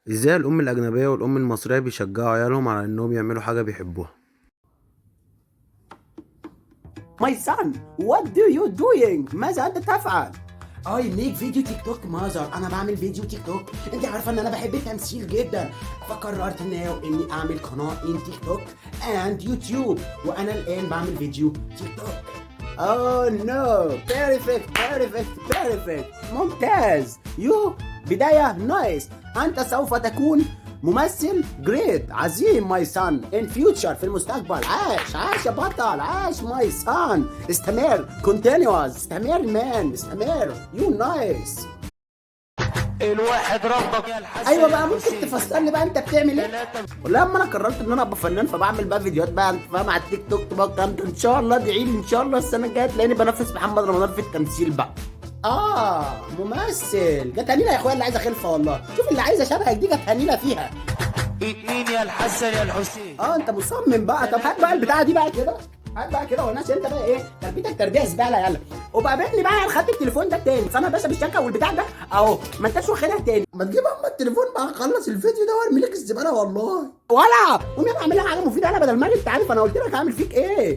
ازاي الام الاجنبيه والام المصريه بيشجعوا عيالهم على انهم يعملوا حاجه بيحبوها؟ My son, what do you doing? ماذا أنت تفعل؟ I make فيديو تيك توك mother. أنا بعمل فيديو تيك توك. أنت عارفة إن أنا بحب التمثيل جدا. فقررت إني أعمل قناة تيك توك and يوتيوب. وأنا الآن بعمل فيديو تيك توك. Oh no! Perfect! ممتاز! بداية نايس. أنت سوف تكون ممثل جريت عظيم ماي سان ان فيوتشر في المستقبل. عاش يا بطل، عاش ماي سان. استمر كونتينيوس، استمر مان، استمر. يو نايس. الواحد ربك يا الحسن. ايوه بقى، ممكن تفسر لي بقى انت بتعمل ايه؟ ولما انا قررت ان انا ابقى فنان فبعمل بقى فيديوهات بقى، انت فاهم، على التيك توك بقى الكلام ده. ان شاء الله ادعي لي ان شاء الله السنه الجايه تلاقيني بنافس محمد رمضان في التمثيل بقى. ممثل. جت هنيله يا اخويا اللي عايزه خلفه والله. شوف اللي عايزه شبهك دي جت هنيله فيها. اتنين يا الحسن يا الحسين. انت مصمم بقى. طب هات بقى البتاعه دي بقى كده، هات بقى كده والناس. انت بقى ايه تربيتك؟ تربيه زباله. يلا وبقى بيني بقى خدت التليفون ده تاني. انا باشا بالشنكه والبتاع ده اهو، ما انتش واخدها تاني. ما تجيب اما التليفون بقى، خلص الفيديو ده وارمي لك الزباله والله. ولا قوم يلا اعمل لك حاجه مفيده. انا بدل ما انت عارف انا قلت لك هعمل فيك ايه.